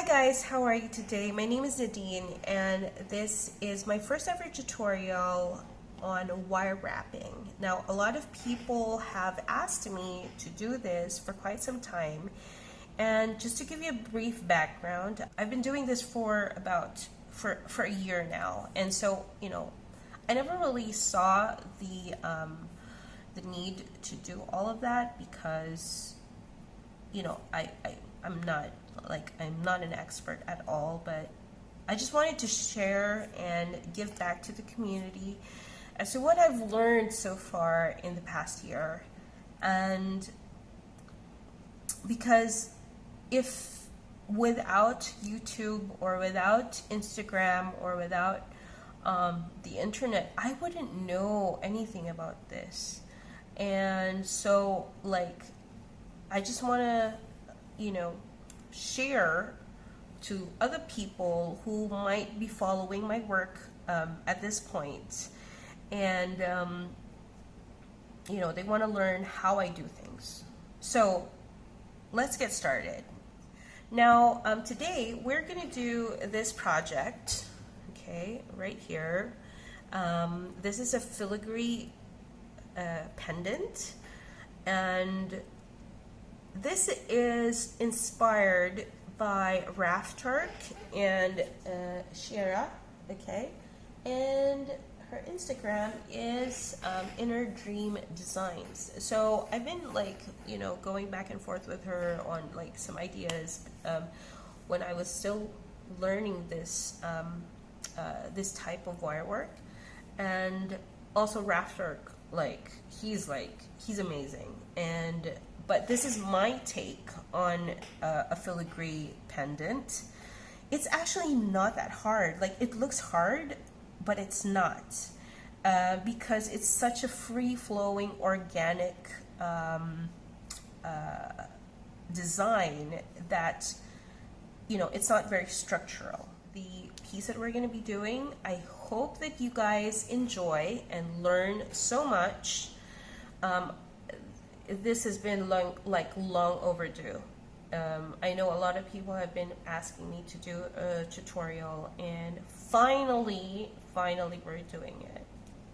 Hi guys, how are you today? My name is Nadine and this is my first ever tutorial on wire wrapping. Now, a lot of people have asked me to do this for quite some time, and just to give you a brief background, I've been doing this for a year now, and so I never really saw the need to do all of that because I'm not an expert at all, but I just wanted to share and give back to the community as to what I've learned so far in the past year. And because if without YouTube or without Instagram or without the internet, I wouldn't know anything about this. And so I just want to share to other people who might be following my work at this point, and they want to learn how I do things. So let's get started. Now today we're going to do this project, okay, right here. This is a filigree pendant, and this is inspired by Raftark and Shira, okay, and her Instagram is Inner Dream Designs. So I've been going back and forth with her on some ideas when I was still learning this this type of wire work, and also Raftark, he's amazing. And but this is my take on a filigree pendant. It's actually not that hard. It looks hard, but it's not, because it's such a free-flowing, organic design that it's not very structural. The piece that we're going to be doing, I hope that you guys enjoy and learn so much. This has been long overdue. I know a lot of people have been asking me to do a tutorial, and finally we're doing it.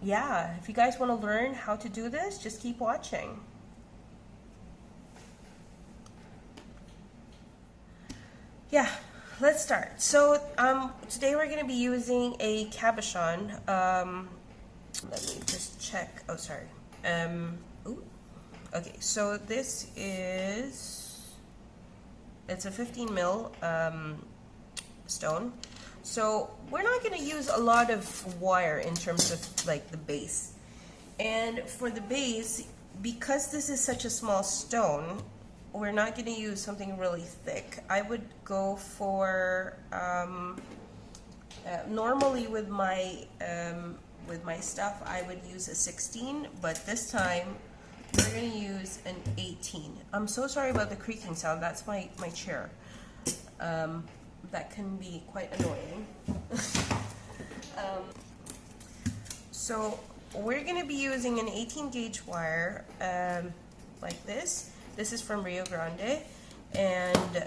Yeah, if you guys want to learn how to do this, just keep watching. Yeah, let's start. So today we're going to be using a cabochon. Let me just check. Oh, sorry. Ooh. Okay, so this is, it's a 15 mil stone. So we're not going to use a lot of wire in terms of the base. And for the base, because this is such a small stone, we're not going to use something really thick. I would go for, normally with my stuff, I would use a 16, but this time we're going to use an 18. I'm so sorry about the creaking sound. That's my chair. That can be quite annoying. So we're going to be using an 18 gauge wire like this. This is from Rio Grande, and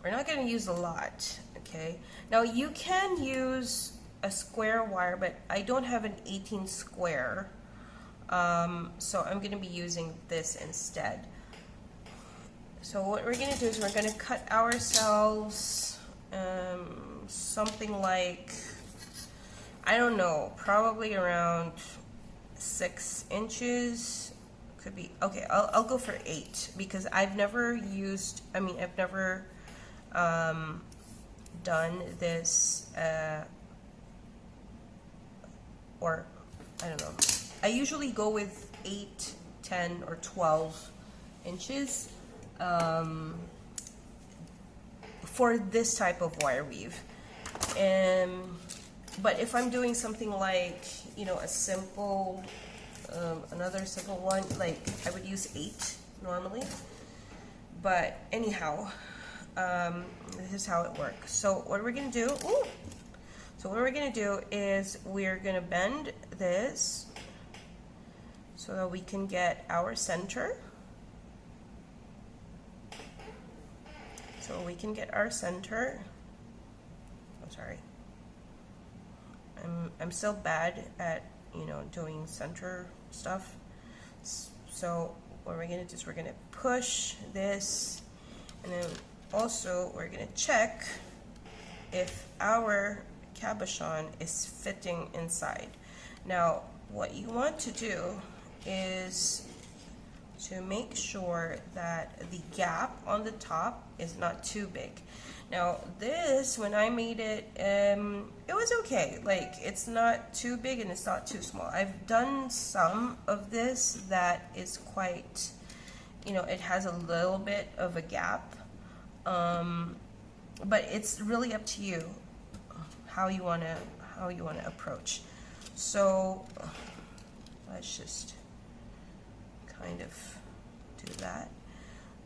we're not going to use a lot, okay? Now you can use a square wire, but I don't have an 18 square. So I'm going to be using this instead. So what we're going to do is we're going to cut ourselves something like, I don't know, probably around 6 inches. Could be, okay, I'll go for 8 because I've never done this, or I don't know. I usually go with 8, 10, or 12 inches for this type of wire weave. But if I'm doing something like, a simple, another simple one, I would use 8 normally. But anyhow, this is how it works. So what we're going to do, is we're going to bend this so that we can get our center. So we can get our center. I'm sorry. I'm still bad at, you know, doing center stuff. So what we're gonna do is we're gonna push this, and then also we're gonna check if our cabochon is fitting inside. Now, what you want to do is to make sure that the gap on the top is not too big. Now this, when I made it, it was okay. Like, it's not too big and it's not too small. I've done some of this that is quite, you know, it has a little bit of a gap, but it's really up to you how you wanna approach. So let's just kind of do that.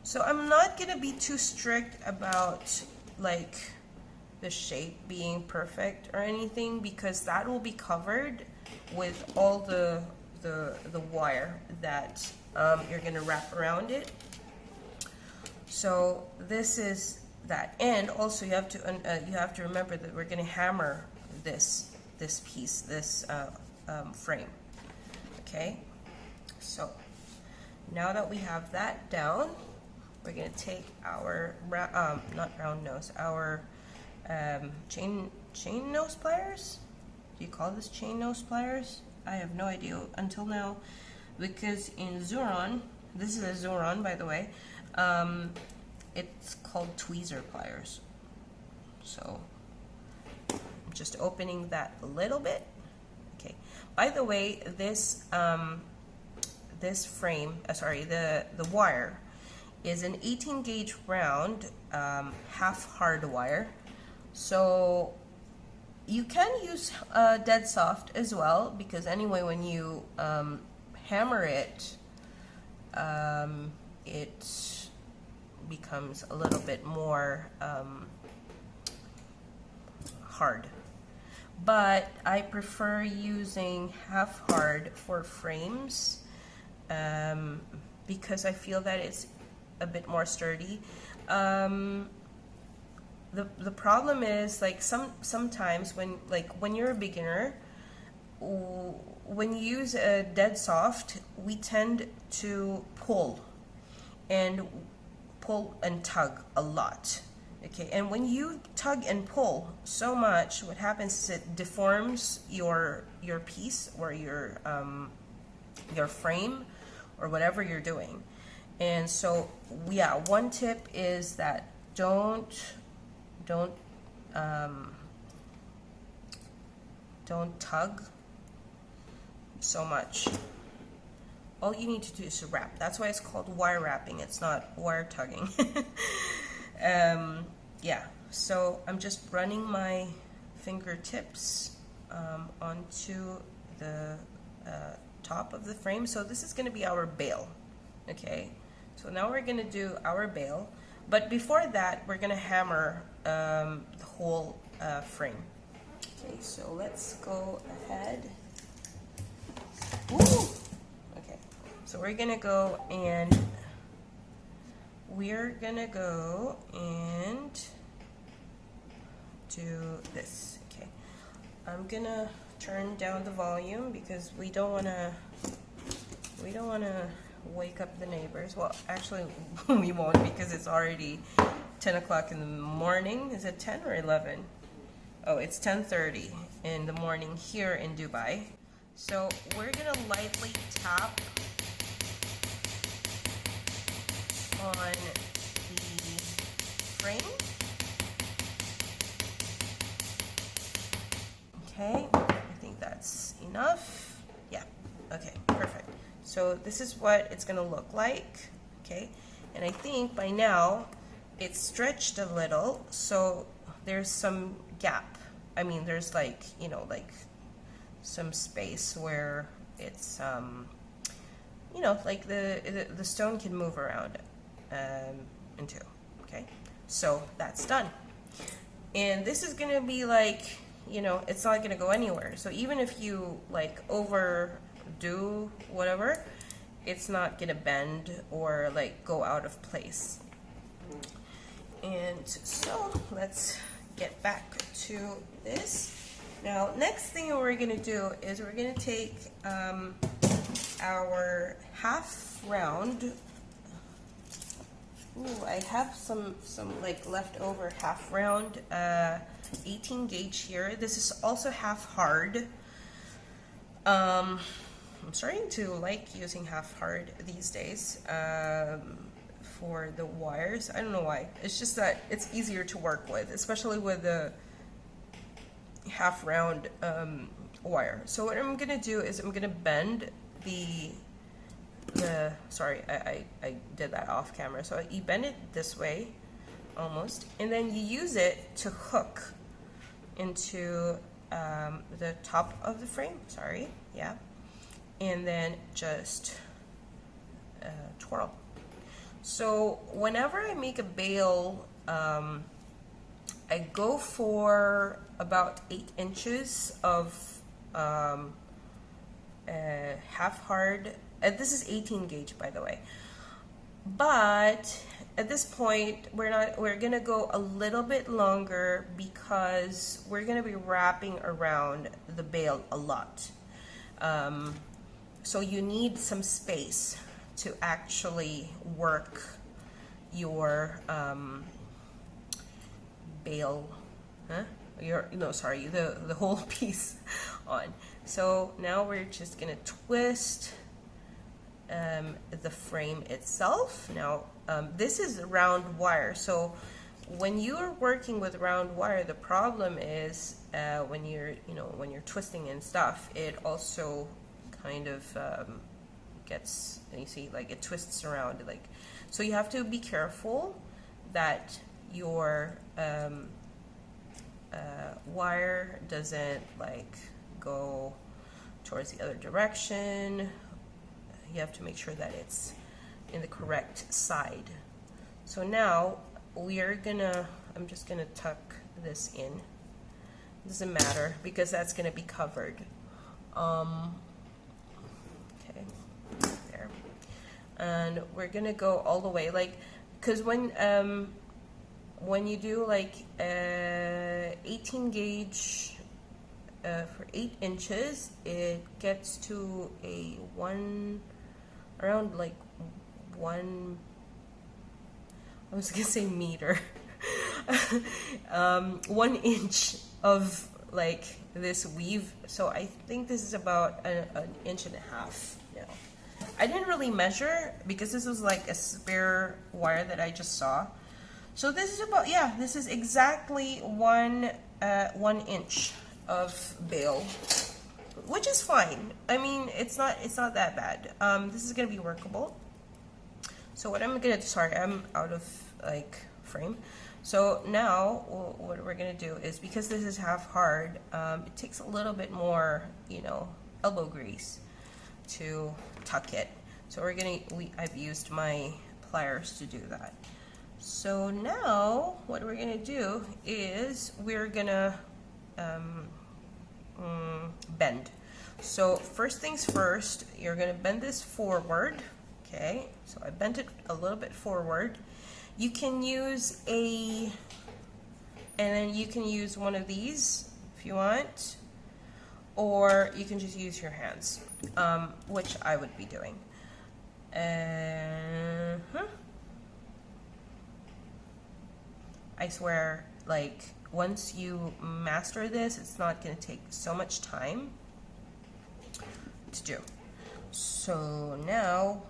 So I'm not gonna be too strict about like the shape being perfect or anything, because that will be covered with all the wire that you're gonna wrap around it. So this is that, and also you have to remember that we're gonna hammer this piece, this frame. Okay, so now that we have that down, we're going to take our not round nose, our chain nose pliers. Do you call this chain nose pliers? I have no idea until now, because in Zuron, this is a Zuron by the way, it's called tweezer pliers. So I'm just opening that a little bit. Okay. By the way, this this frame, sorry, the wire is an 18 gauge round, half hard wire. So you can use dead soft as well, because anyway, when you hammer it, it becomes a little bit more hard. But I prefer using half hard for frames, because I feel that it's a bit more sturdy. The problem is, like, sometimes when you're a beginner, when you use a dead soft, we tend to pull and tug a lot. Okay, and when you tug and pull so much, what happens is it deforms your piece or your frame or whatever you're doing. And so, yeah, one tip is that don't tug so much. All you need to do is to wrap. That's why it's called wire wrapping. It's not wire tugging. Yeah, so I'm just running my fingertips onto the top of the frame. So this is going to be our bail. Okay, so now we're going to do our bail, but before that we're going to hammer the whole frame. Okay, so let's go ahead. Woo! Okay, so we're going to go and do this. Okay, I'm gonna turn down the volume because we don't want to wake up the neighbors. Well, actually we won't, because it's already 10 o'clock in the morning. Is it 10 or 11? Oh, it's 10:30 in the morning here in Dubai. So we're gonna lightly tap on the frame. Okay, I think that's enough. Yeah, okay, perfect. So this is what it's gonna look like, okay? And I think by now it's stretched a little, so there's some gap. I mean, there's like, you know, like some space where it's, you know, like the stone can move around into, okay? So that's done. And this is gonna be like, you know, it's not gonna go anywhere. So even if you like overdo whatever, it's not gonna bend or like go out of place. And so let's get back to this. Now, next thing we're going to do is we're going to take our half round. Ooh, I have some like leftover half round 18 gauge here. This is also half hard. I'm starting to like using half hard these days for the wires. I don't know why. It's just that it's easier to work with, especially with the half round wire. So what I'm gonna do is I'm gonna bend the sorry, I did that off camera. So you bend it this way almost, and then you use it to hook into the top of the frame, sorry, yeah, and then just twirl. So whenever I make a bail, I go for about 8 inches of half hard. This is 18 gauge, by the way. But at this point, we're gonna go a little bit longer because we're gonna be wrapping around the bail a lot. So you need some space to actually work your bail, the whole piece on. So now we're just gonna twist the frame itself. Now this is round wire, so when you're working with round wire, the problem is when you're twisting and stuff, it also kind of gets, you see, like it twists around, like, so you have to be careful that your wire doesn't like go towards the other direction. You have to make sure that it's in the correct side. So now I'm just gonna tuck this in. Doesn't matter because that's gonna be covered. Okay, there. And we're gonna go all the way, like, because when you do like 18 gauge for 8 inches, it gets to around like 1, I was gonna say meter, 1 inch of like this weave. So I think this is about an inch and a half now. I didn't really measure because this was like a spare wire that I just saw. So this is about, yeah, this is exactly 1 inch of bail, which is fine. I mean, it's not that bad. This is gonna be workable. So what I'm gonna do, sorry, I'm out of like frame. So now what we're gonna do is, because this is half hard, it takes a little bit more, elbow grease to tuck it. So I've used my pliers to do that. So now what we're gonna do is we're gonna bend. So first things first, you're gonna bend this forward. Okay, so I bent it a little bit forward. You can use and then you can use one of these if you want, or you can just use your hands, which I would be doing. I swear, like, once you master this, it's not going to take so much time to do. So now,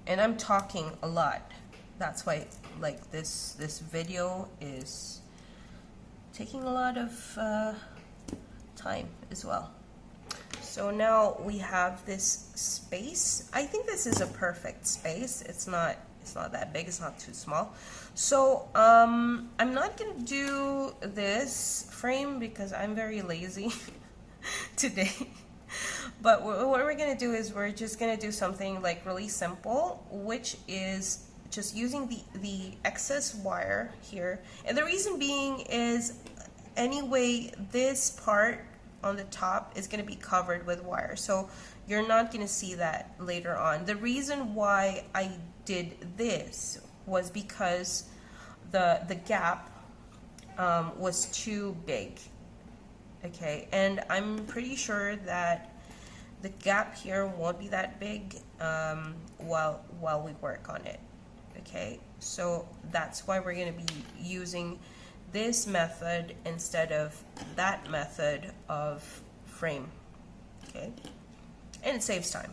and I'm talking a lot. That's why, like, this video is taking a lot of time as well. So now we have this space. I think this is a perfect space. It's not that big. It's not too small. So I'm not gonna do this frame because I'm very lazy today. But what we're gonna do is we're just gonna do something like really simple, which is just using the excess wire here. And the reason being is, anyway, this part on the top is going to be covered with wire, so you're not going to see that later on. The reason why I did this was because the gap was too big. Okay, and I'm pretty sure that the gap here won't be that big while we work on it. Okay, so that's why we're going to be using this method instead of that method of frame. Okay, and it saves time.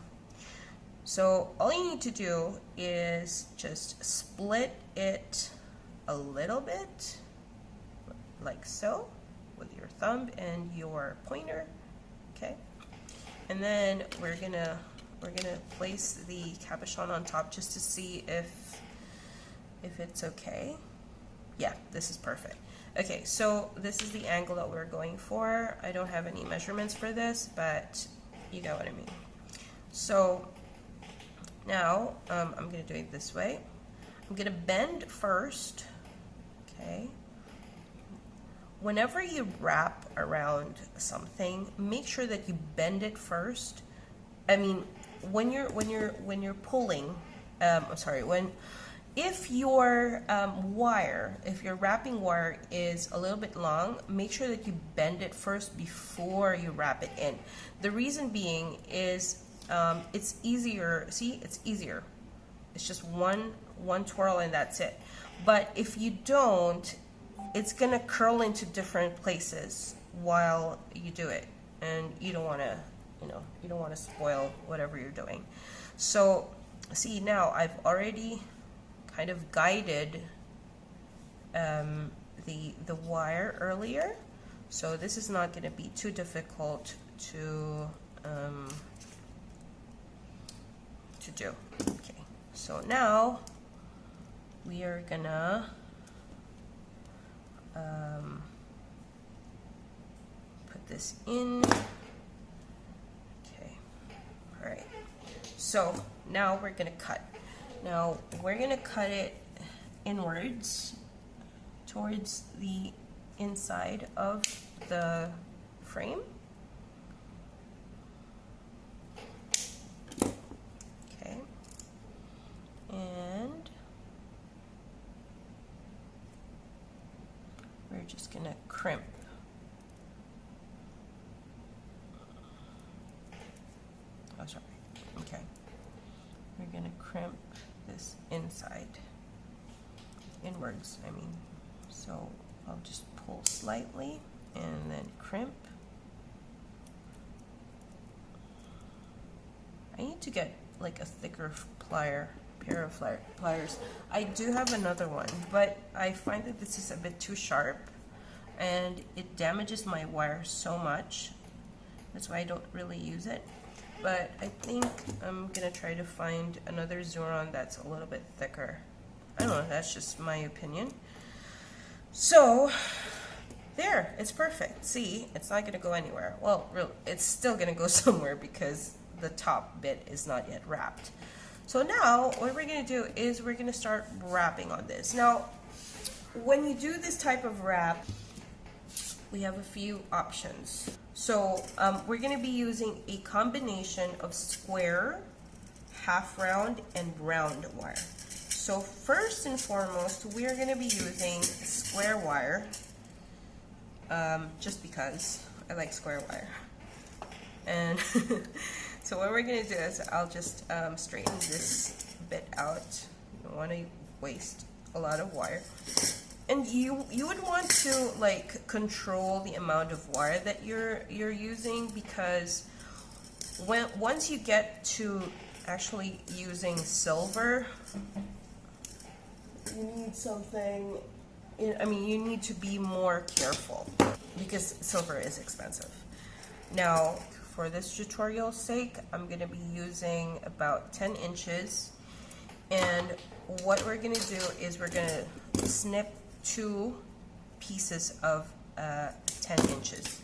So all you need to do is just split it a little bit, like so, with your thumb and your pointer. Okay, and then we're gonna place the cabochon on top just to see if it's okay. Yeah, this is perfect. Okay, so this is the angle that we're going for. I don't have any measurements for this, but you know what I mean. So now I'm going to do it this way. I'm going to bend first. Okay. Whenever you wrap around something, make sure that you bend it first. I mean, when you're pulling, if your if your wrapping wire is a little bit long, make sure that you bend it first before you wrap it in. The reason being is it's easier. See, it's easier. It's just one twirl and that's it. But if you don't, it's gonna curl into different places while you do it, and you don't want to, you don't want to spoil whatever you're doing. So see, now I've already kind of guided the wire earlier, so this is not going to be too difficult to do. Okay, so now we are gonna put this in. Okay, all right, so now we're gonna cut. Now we're going to cut it inwards towards the inside of the frame. Okay. And we're just going to crimp. Oh, sorry. Okay. We're going to crimp this inwards, I mean. So I'll just pull slightly and then crimp. I need to get like a thicker pair of pliers. I do have another one, but I find that this is a bit too sharp and it damages my wire so much. That's why I don't really use it. But I think I'm gonna try to find another Zuron that's a little bit thicker. I don't know, that's just my opinion. So there, it's perfect. See, it's not gonna go anywhere. Well, really, it's still gonna go somewhere because the top bit is not yet wrapped. So now what we're gonna do is we're gonna start wrapping on this. Now, when you do this type of wrap, we have a few options. So we're going to be using a combination of square, half round, and round wire. So first and foremost, we're going to be using square wire, just because I like square wire. And so what we're going to do is I'll just straighten this bit out. You don't want to waste a lot of wire. And you would want to like control the amount of wire that you're using, because once you get to actually using silver, you need something. I mean, you need to be more careful because silver is expensive. Now, for this tutorial's sake, I'm going to be using about 10 inches, and what we're going to do is we're going to snip 2 pieces of 10 inches.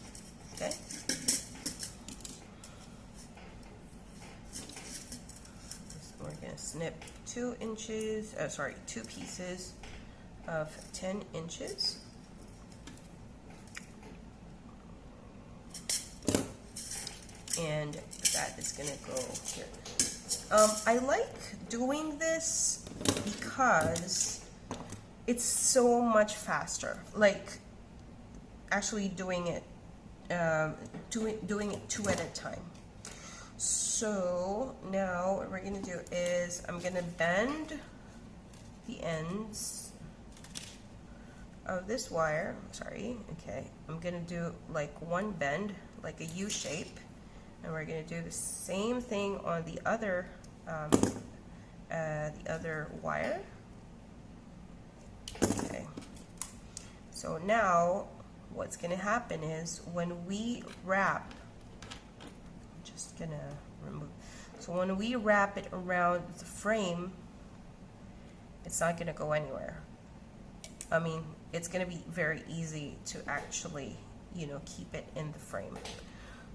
Okay. We're going to snip 2 pieces of 10 inches. And that is going to go here. I like doing this because it's so much faster, like actually doing it doing it two at a time. So now what we're gonna do is I'm gonna bend the ends of this wire. Sorry, okay. I'm gonna do like one bend, like a U shape, and we're gonna do the same thing on the other wire. Okay. So now what's gonna happen is when we wrap, I'm just gonna remove. So when we wrap it around the frame, it's not gonna go anywhere. I mean, it's going to be very easy to actually, you know, keep it in the frame.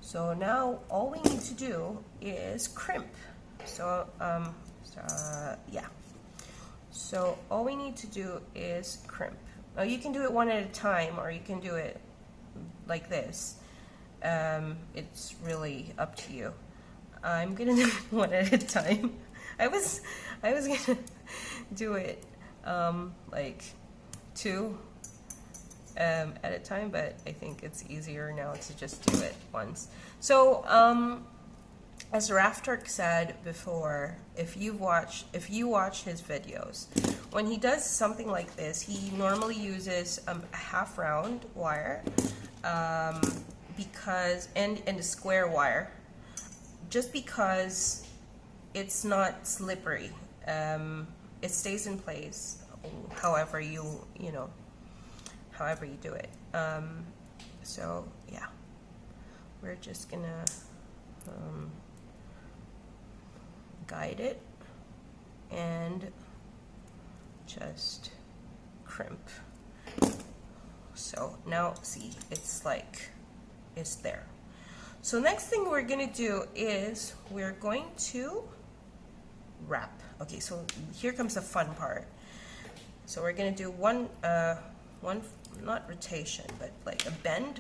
So now all we need to do is crimp. So, yeah. So all we need to do is crimp. Now you can do it one at a time, or you can do it like this. It's really up to you. I'm going to do it one at a time. I was going to do it like two at a time, but I think it's easier now to just do it once. So as Raf Turk said before, if you watch his videos, when he does something like this, he normally uses a half round wire because and a square wire, just because it's not slippery. It stays in place however you do it. So yeah, we're just gonna guide it and just crimp. So now see, it's like it's there. So next thing we're gonna do is we're going to wrap. Okay, so here comes the fun part. So we're gonna do one not rotation, but like a bend.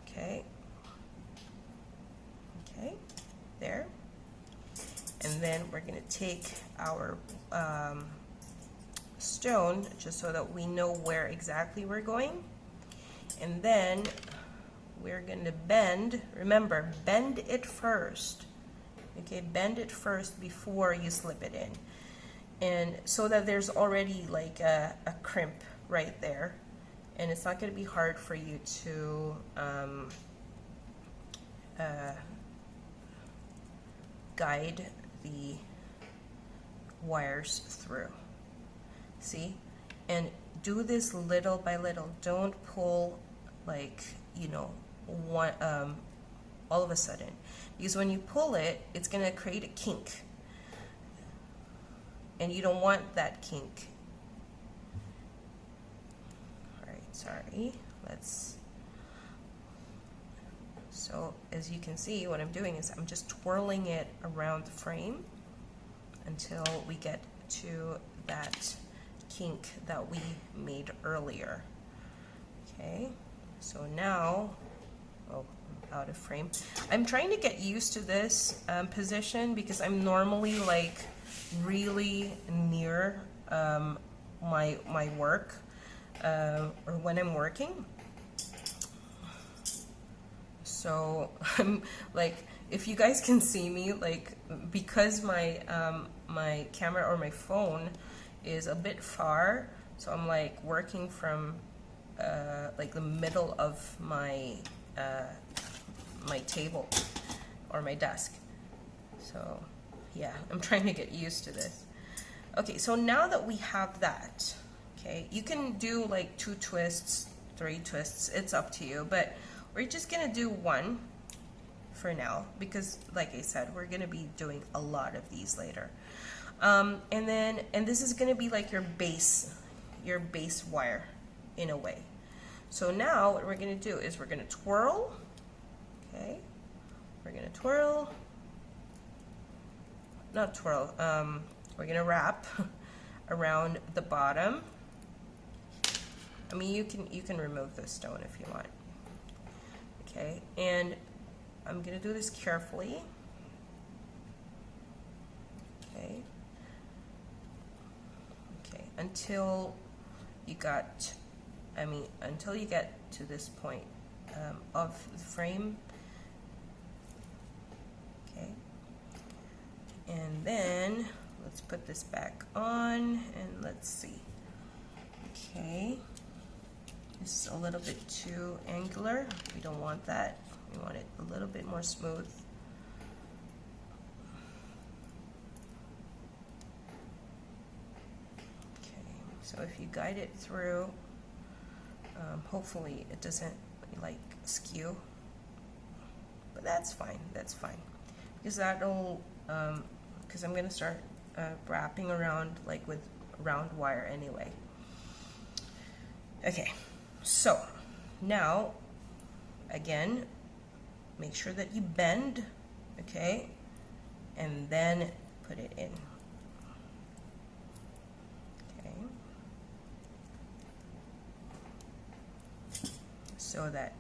Okay. Okay, there. And then we're gonna take our stone, just so that we know where exactly we're going. And then we're gonna bend, remember, bend it first. Okay, bend it first before you slip it in. And so that there's already like a crimp right there, and it's not going to be hard for you to guide the wires through. See? And do this little by little. Don't pull like, you know, one all of a sudden, because when you pull it, it's going to create a kink. And you don't want that kink. Alright, sorry. So as you can see, what I'm doing is I'm just twirling it around the frame until we get to that kink that we made earlier. Okay, so now, oh, I'm out of frame. I'm trying to get used to this position, because I'm normally like really near my work or when I'm working. So I'm like, if you guys can see me, like, because my my camera or my phone is a bit far, so I'm like working from like the middle of my my table or my desk. So yeah, I'm trying to get used to this. Okay, so now that we have that, okay, you can do like 2 twists, 3 twists, it's up to you, but we're just gonna do one for now, because like I said, we're gonna be doing a lot of these later. And this is gonna be like your base wire in a way. So now what we're gonna do is we're gonna twirl, okay, we're gonna twirl, not twirl, we're gonna wrap around the bottom. I mean, you can remove the stone if you want. Okay, and I'm gonna do this carefully. Okay. Okay, until you got, I mean, until you get to this point of the frame. Okay, and then let's put this back on and let's see. Okay, this is a little bit too angular. We don't want that. We want it a little bit more smooth. Okay, so if you guide it through, hopefully it doesn't like skew, but that's fine. That's fine, because that'll because I'm gonna start wrapping around like with round wire anyway. Okay, so now again, make sure that you bend, okay, and then put it in. Okay, so that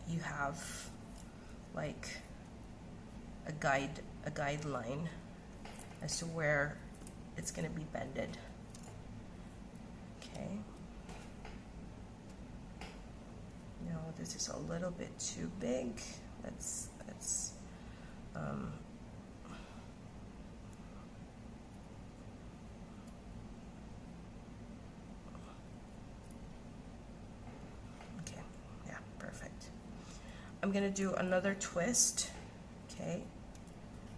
you have like a guideline as to where it's going to be bended. Okay. Now this is a little bit too big. Let's okay, yeah, perfect. I'm gonna do another twist. Okay,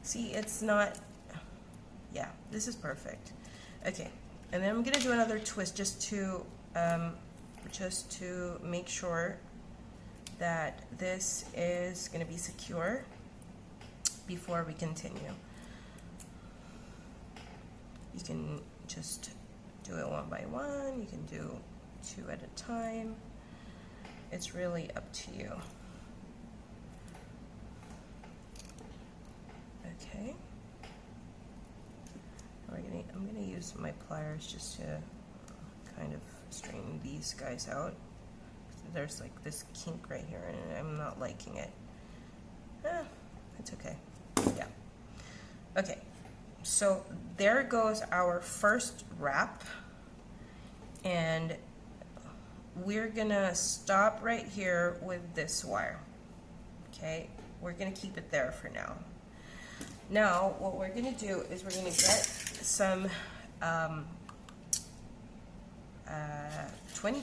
see, it's not, yeah, this is perfect. Okay, and then I'm gonna do another twist just to make sure that this is gonna be secure before we continue. You can just do it one by one, you can do two at a time. It's really up to you. Okay. I'm gonna use my pliers just to kind of straighten these guys out. There's like this kink right here and I'm not liking it. It's okay. Yeah. Okay, so there goes our first wrap, and we're gonna stop right here with this wire. Okay, we're gonna keep it there for now. Now what we're gonna do is we're gonna get some 20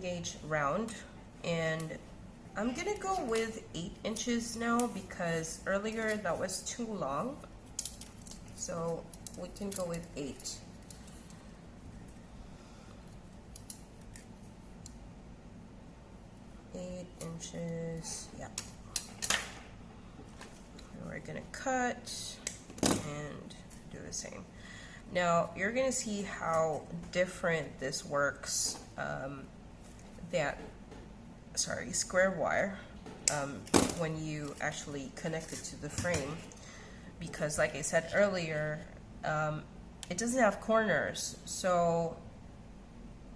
gauge round, and I'm gonna go with 8 inches now because earlier that was too long, so we can go with 8. Inches, yeah. And we're gonna cut and do the same. Now you're gonna see how different this works. Square wire when you actually connect it to the frame, because like I said earlier, it doesn't have corners, so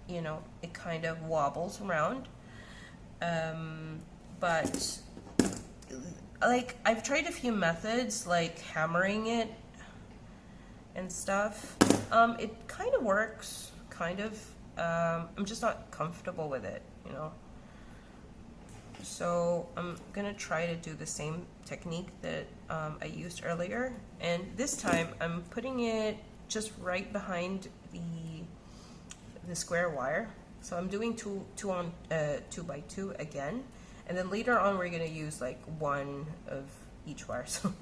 you know it kind of wobbles around. But like I've tried a few methods like hammering it and stuff. It kind of works, kind of. I'm just not comfortable with it, you know. So I'm gonna try to do the same technique that I used earlier, and this time I'm putting it just right behind the square wire. So I'm doing two by two again, and then later on we're gonna use like one of each wire. So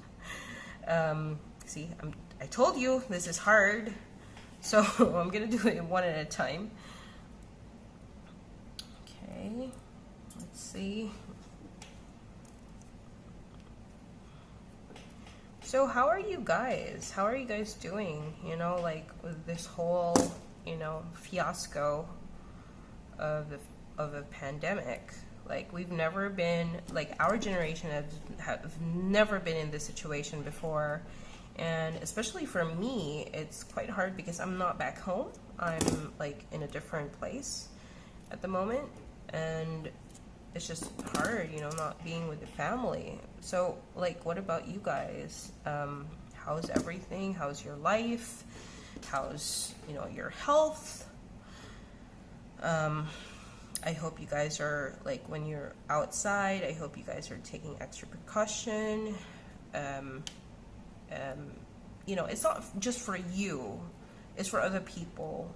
see, I told you this is hard, so I'm gonna do it one at a time. Okay, let's see. So how are you guys? How are you guys doing? You know, like with this whole, you know, fiasco of a pandemic. Like we've never been, like our generation have never been in this situation before, and especially for me, it's quite hard because I'm not back home. I'm like in a different place at the moment, and it's just hard, you know, not being with the family. So like, what about you guys? How's everything? How's your life? how's, you know, your health. I hope you guys are, like, when you're outside, I hope you guys are taking extra precaution. You know, it's not just for you, it's for other people,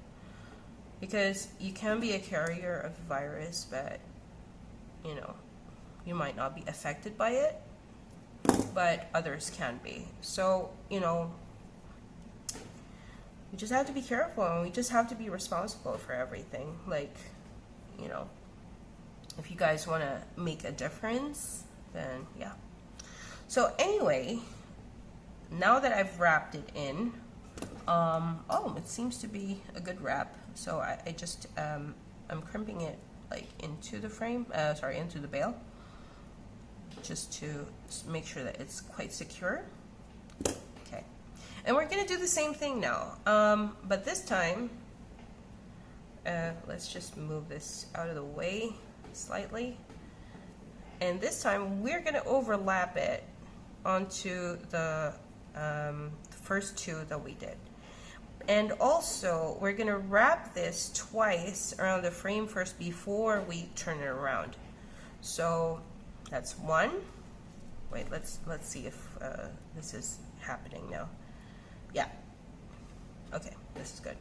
because you can be a carrier of the virus, but, you know, you might not be affected by it, but others can be. So, you know, we just have to be careful, and we just have to be responsible for everything. Like, you know, if you guys want to make a difference, then yeah. So anyway, now that I've wrapped it in, oh, it seems to be a good wrap. So I just, I'm crimping it like into the frame, into the bail, just to make sure that it's quite secure. Okay, and we're gonna do the same thing now, but this time, let's just move this out of the way slightly, and this time we're gonna overlap it onto the first two that we did. And also, we're gonna wrap this twice around the frame first before we turn it around. So that's one. Wait, let's see if this is happening now. Yeah. Okay, this is good.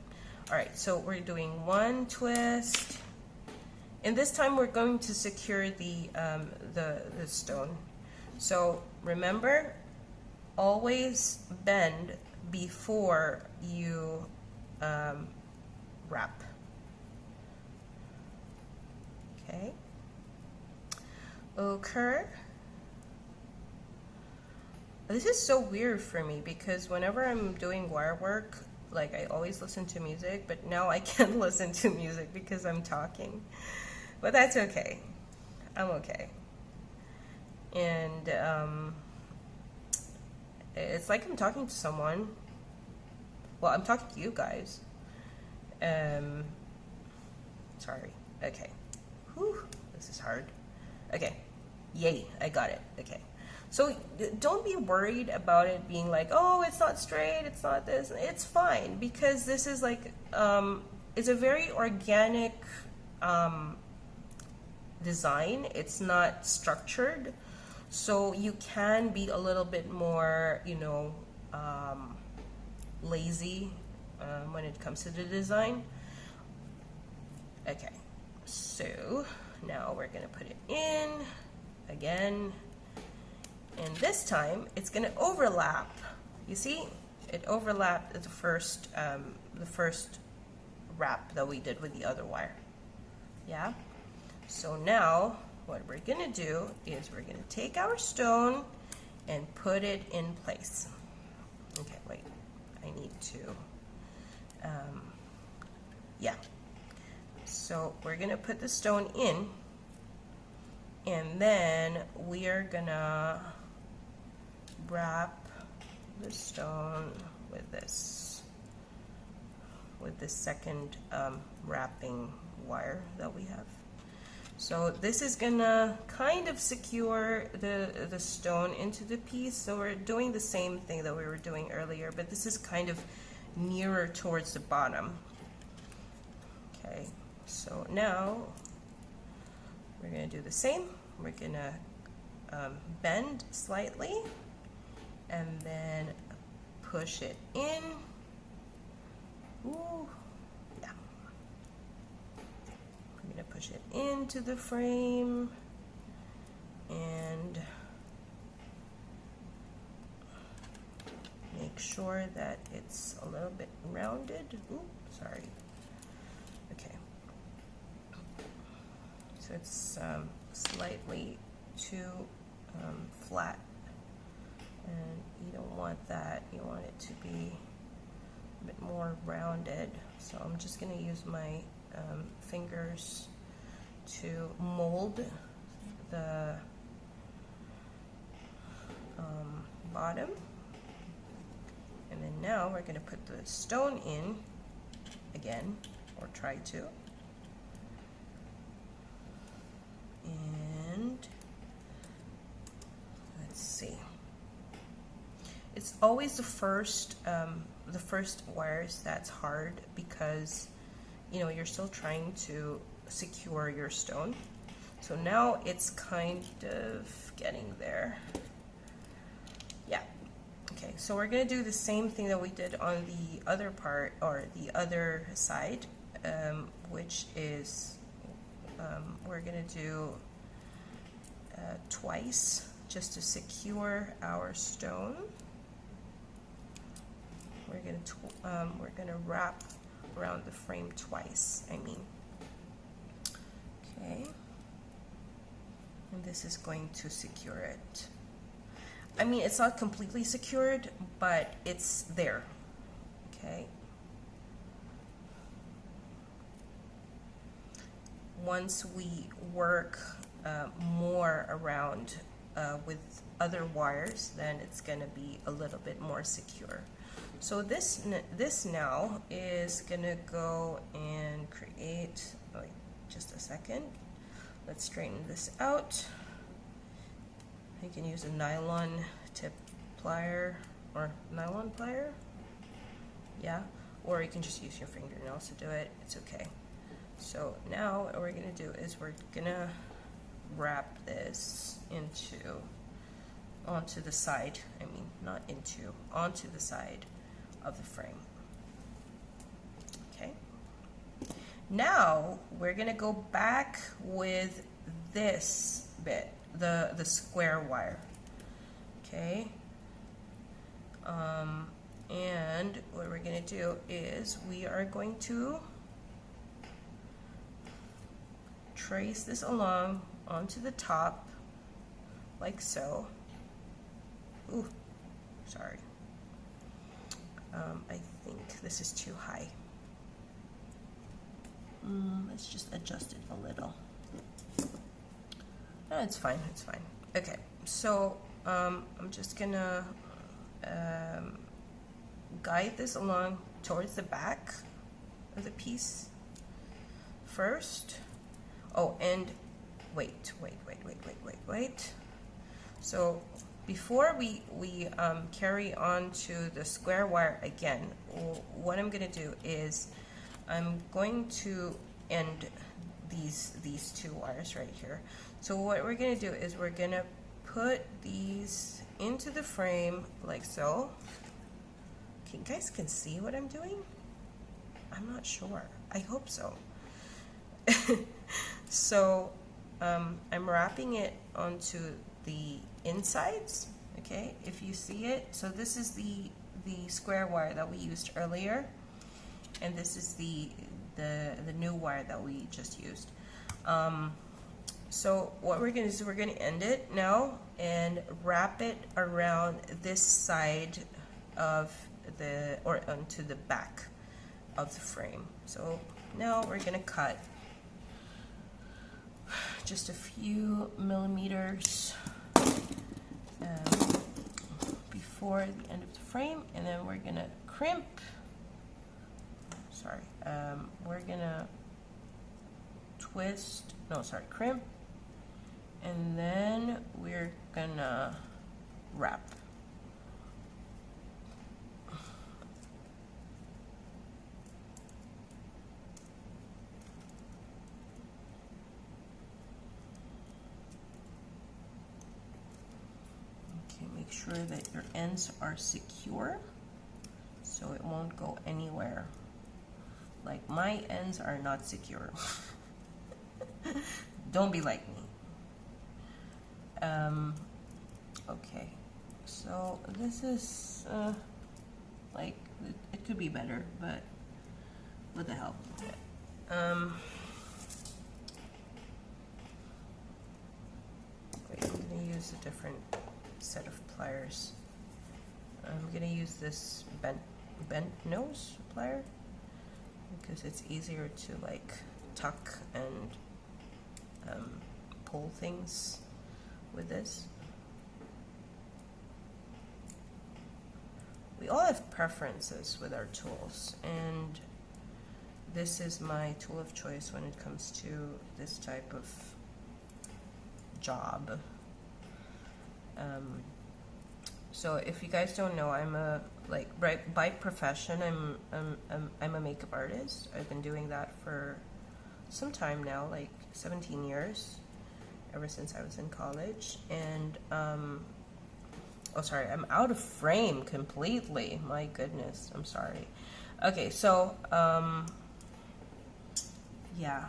All right, so we're doing one twist, and this time we're going to secure the stone. So remember, always bend before you wrap. Okay. Okay. This is so weird for me because whenever I'm doing wire work, like, I always listen to music, but now I can't listen to music because I'm talking. But that's okay. I'm okay. And it's like I'm talking to someone. Well, I'm talking to you guys. Sorry. Okay. Whew, this is hard. Okay. Yay, I got it. Okay. So don't be worried about it being like, oh, it's not straight, it's not this. It's fine, because this is like, it's a very organic design. It's not structured. So you can be a little bit more, you know, lazy when it comes to the design. Okay, so now we're gonna put it in again, and this time it's gonna overlap. You see, it overlapped the first wrap that we did with the other wire. Yeah. So now what we're gonna do is we're gonna take our stone and put it in place. Okay, wait, I need to, yeah. So we're gonna put the stone in, and then we are gonna wrap the stone with this second wrapping wire that we have. So this is gonna kind of secure the stone into the piece. So we're doing the same thing that we were doing earlier, but this is kind of nearer towards the bottom. Okay, so now we're gonna do the same. We're gonna bend slightly and then push it in. Ooh, yeah. I'm gonna push it into the frame and make sure that it's a little bit rounded. Ooh, sorry. Okay. So it's slightly too flat, and you don't want that. You want it to be a bit more rounded. So I'm just going to use my fingers to mold the bottom, and then now we're going to put the stone in again, or try to. And let's see. It's always the first the first wires that's hard because you know you're still trying to secure your stone. So now it's kind of getting there. Yeah. Okay, so we're gonna do the same thing that we did on the other part, or the other side, which is we're gonna do twice just to secure our stone. We're gonna wrap around the frame twice, I mean. Okay. And this is going to secure it. I mean, it's not completely secured, but it's there. Okay. Once we work more around with other wires, then it's going to be a little bit more secure. So this now is going to go and create, wait, just a second. Let's straighten this out. You can use a nylon tip plier or nylon plier. Yeah, or you can just use your fingernails to do it. It's okay. So now what we're going to do is we're going to wrap this onto the side. I mean, not onto the side of the frame. Okay. Now we're going to go back with this bit, the square wire. Okay. And what we're going to do is we are going to trace this along onto the top like so. Ooh, sorry. I think this is too high. Let's just adjust it a little. No, it's fine, it's fine. Okay, so I'm just gonna guide this along towards the back of the piece first. Oh, and wait. So before we carry on to the square wire again, what I'm going to do is I'm going to end these two wires right here. So what we're going to do is we're going to put these into the frame like so. Okay, you guys can see what I'm doing? I'm not sure. I hope so. So I'm wrapping it onto the insides. Okay, if you see it, so this is the square wire that we used earlier, and this is the new wire that we just used. So what we're going to do is we're going to end it now and wrap it around this side of or onto the back of the frame. So now we're going to cut just a few millimeters before the end of the frame, and then we're gonna crimp. Sorry, we're gonna twist. No, sorry, crimp, and then we're gonna wrap. Make sure that your ends are secure so it won't go anywhere. Like my ends are not secure. Don't be like me. Okay, so this is like it could be better, but what the hell. Wait, I'm gonna use a different set of pliers. I'm gonna use this bent nose plier because it's easier to like tuck and pull things with this. We all have preferences with our tools, and this is my tool of choice when it comes to this type of job. So if you guys don't know, I'm a like by profession, I'm a makeup artist. I've been doing that for some time now, like 17 years, ever since I was in college. And oh, sorry, I'm out of frame completely. My goodness, I'm sorry. Okay, so yeah,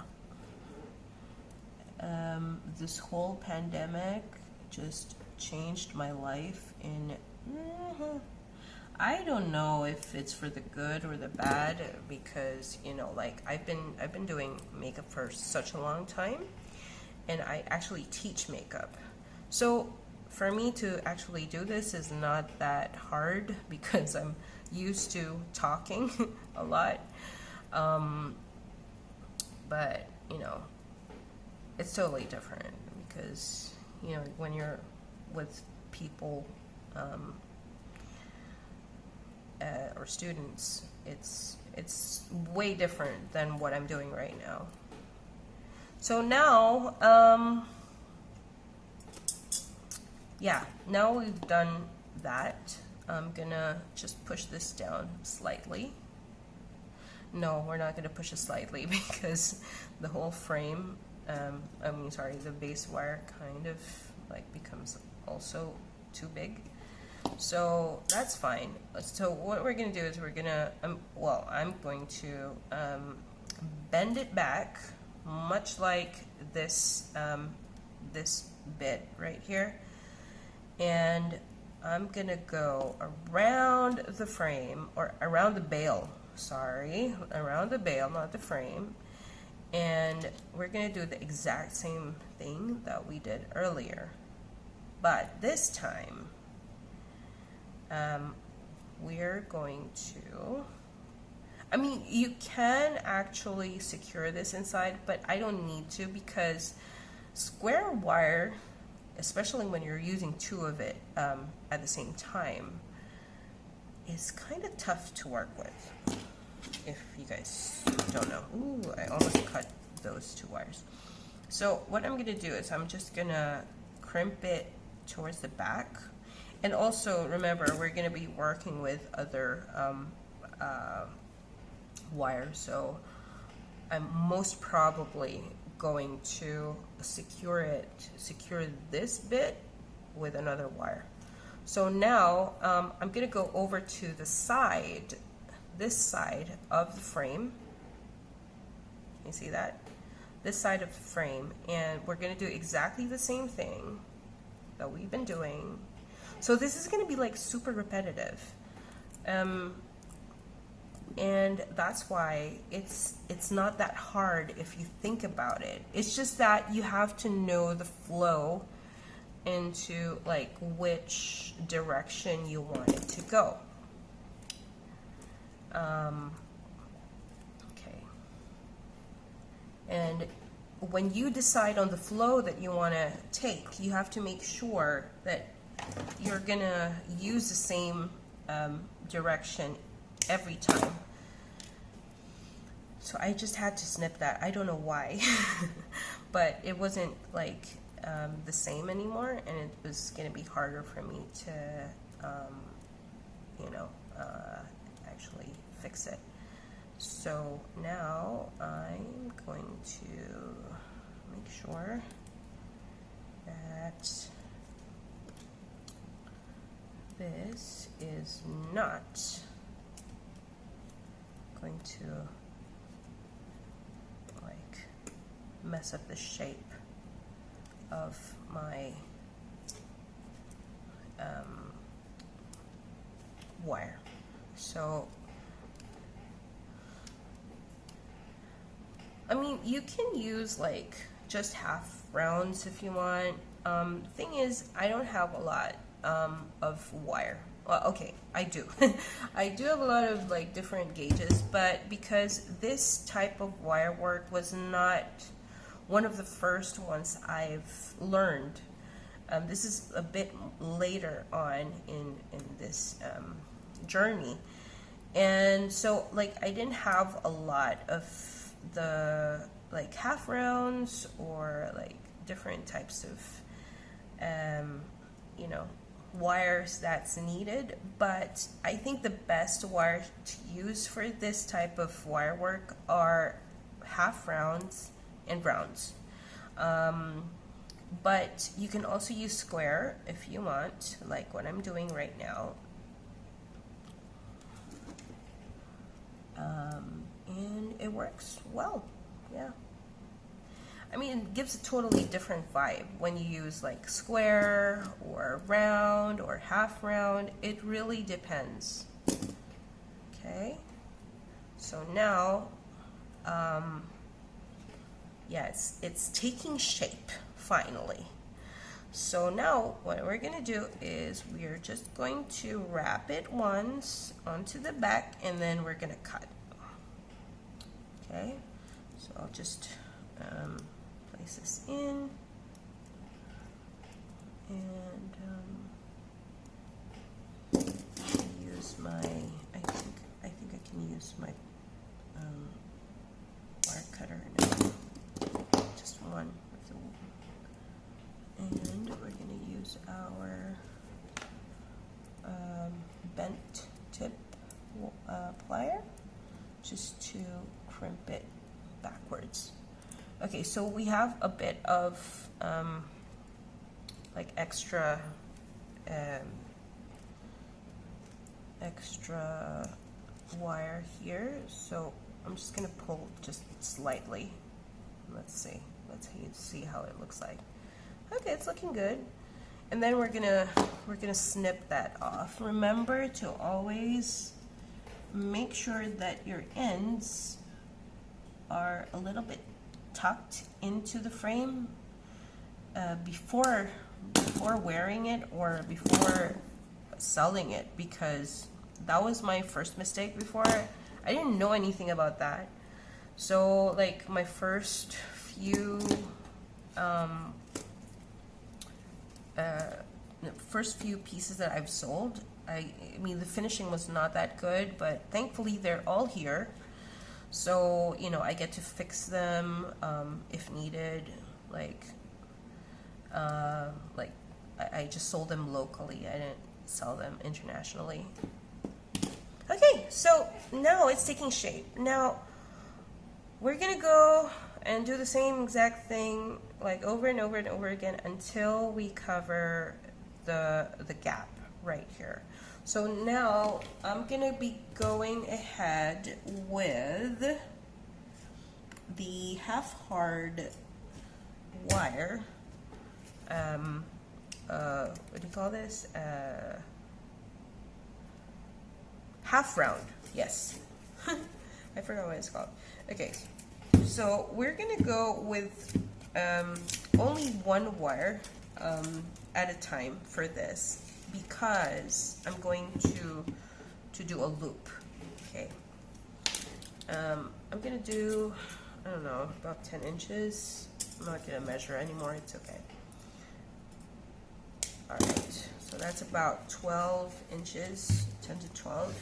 this whole pandemic just changed my life in I don't know if it's for the good or the bad, because you know, like I've been doing makeup for such a long time, and I actually teach makeup. So for me to actually do this is not that hard because I'm used to talking a lot. But you know, it's totally different because, you know, when you're with people or students, it's way different than what I'm doing right now. So now, yeah, now we've done that, I'm gonna just push this down slightly. No, we're not gonna push it slightly because the whole frame, the base wire kind of like becomes also too big. So that's fine. So what we're gonna do is we're gonna, I'm going to bend it back, much like this, this bit right here. And I'm gonna go around the frame, or around the bail, sorry, around the bail, not the frame. And we're gonna do the exact same thing that we did earlier. But this time, we're going to, I mean, you can actually secure this inside, but I don't need to, because square wire, especially when you're using two of it at the same time, is kind of tough to work with, if you guys don't know. Ooh, I almost cut those two wires. So what I'm going to do is I'm just going to crimp it towards the back. And also, remember, we're going to be working with other wires, so I'm most probably going to secure this bit with another wire. So now I'm going to go over to the side, this side of the frame. You see that? This side of the frame, and we're going to do exactly the same thing that we've been doing. So this is going to be like super repetitive, and that's why it's not that hard if you think about it. It's just that you have to know the flow into like which direction you want it to go. Okay. And when you decide on the flow that you want to take, you have to make sure that you're gonna use the same direction every time. So I just had to snip that. I don't know why, but it wasn't like the same anymore, and it was gonna be harder for me to, actually fix it. So now I'm going to make sure that this is not going to like mess up the shape of my wire. So I mean, you can use like just half rounds if you want. Thing is, I don't have a lot of wire. Well, okay, I do. I do have a lot of like different gauges, but because this type of wire work was not one of the first ones I've learned, this is a bit later on in this journey, and so like I didn't have a lot of the like half rounds or like different types of wires that's needed, but I think the best wire to use for this type of wire work are half rounds and rounds. But you can also use square if you want, like what I'm doing right now. And it works well, yeah. I mean, it gives a totally different vibe when you use like square or round or half round. It really depends. Okay, so now, yeah, it's taking shape finally. So now what we're gonna do is we're just going to wrap it once onto the back, and then we're gonna cut. Okay, so I'll just place this in, and use my, I think I can use my wire cutter now, just one. And we're going to use our bent tip plier just to crimp it backwards. Okay, so we have a bit of like extra wire here, so I'm just going to pull just slightly. Let's see how it looks like. Okay, it's looking good. And then we're gonna snip that off. Remember to always make sure that your ends are a little bit tucked into the frame before wearing it or before selling it, because that was my first mistake before. I didn't know anything about that. So like my first few pieces that I've sold, I mean the finishing was not that good, but thankfully they're all here, so you know I get to fix them if needed. Like I just sold them locally, I didn't sell them internationally. Okay, so now it's taking shape. Now we're gonna go and do the same exact thing like over and over and over again until we cover the gap right here. So now I'm gonna be going ahead with the half hard wire. What do you call this? Half round, yes. I forgot what it's called. Okay, so we're gonna go with only one wire at a time for this, because I'm going to do a loop. Okay, I'm gonna do, I don't know, about 10 inches. I'm not gonna measure anymore, it's okay. Alright, so that's about 12 inches, 10 to 12.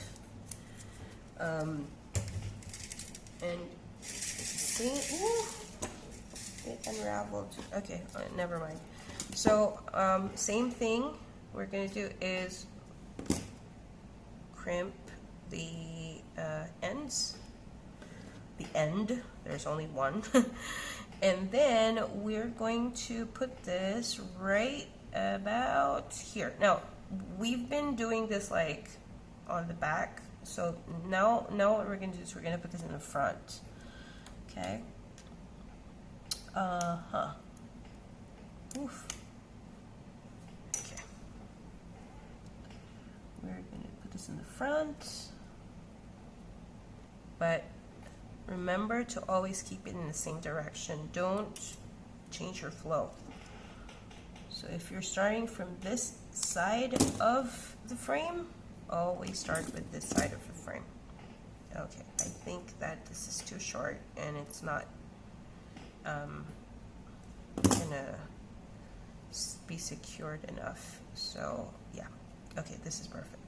And see, ooh, it unraveled. Okay, never mind. So same thing we're going to do is crimp the ends. The end, there's only one. And then we're going to put this right about here. Now, we've been doing this like on the back. So now what we're going to do is we're going to put this in the front. Okay. Oof. Okay. We're going to put this in the front. But remember to always keep it in the same direction. Don't change your flow. So if you're starting from this side of the frame, always start with this side of the frame. Okay, I think that this is too short and it's not gonna be secured enough. So yeah, okay, this is perfect.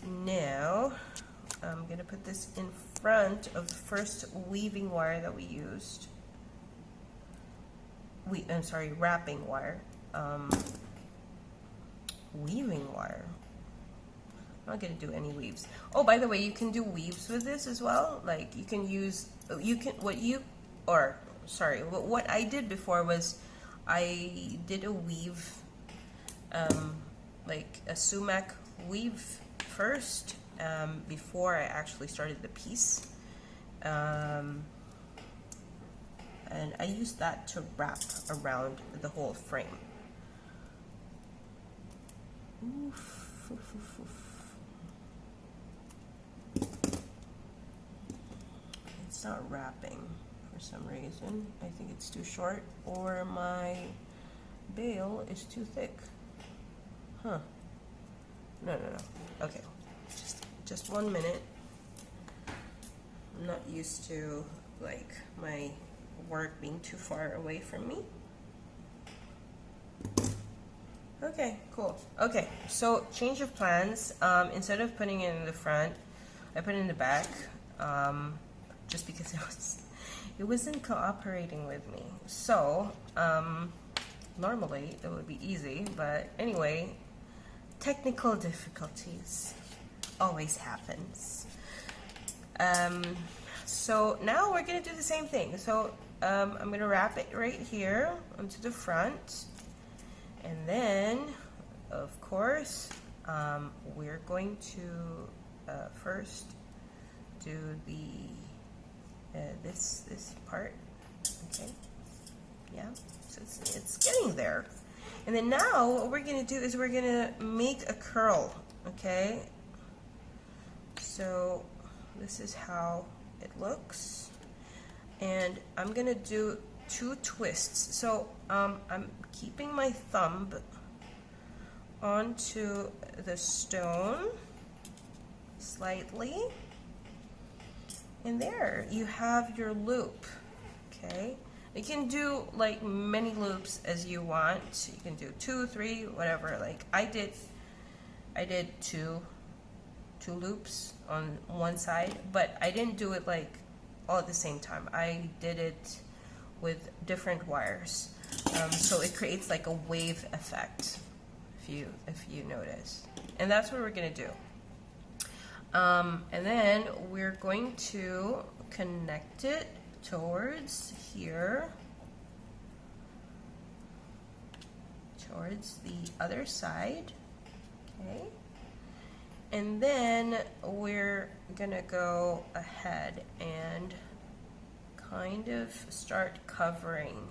Now I'm gonna put this in front of the first weaving wire that we used. I'm sorry, wrapping wire. weaving wire. I'm not gonna do any weaves. Oh, by the way, you can do weaves with this as well. Like you can use, what I did before was I did a weave, like a sumac weave first, before I actually started the piece. And I used that to wrap around the whole frame. Oof, oof, oof, oof. It's not wrapping for some reason. I think it's too short, or my bail is too thick. Huh. No. Okay. Just 1 minute. I'm not used to like my work being too far away from me. Okay, cool. Okay, so change of plans. Instead of putting it in the front, I put it in the back, just because it wasn't cooperating with me. So normally it would be easy, but anyway, technical difficulties always happens. So now we're gonna do the same thing. So I'm gonna wrap it right here onto the front, and then of course we're going to first do the this part. Okay, yeah, so it's getting there. And then now what we're gonna do is we're gonna make a curl. Okay, so this is how it looks, and I'm gonna do 2 twists. So I'm keeping my thumb onto the stone slightly, and there you have your loop. Okay, you can do like many loops as you want. You can do 2, 3, whatever. Like I did 2 loops on one side, but I didn't do it like all at the same time. I did it with different wires, so it creates like a wave effect, if you notice. And that's what we're gonna do. And then we're going to connect it towards here, towards the other side. Okay. And then we're gonna go ahead and kind of start covering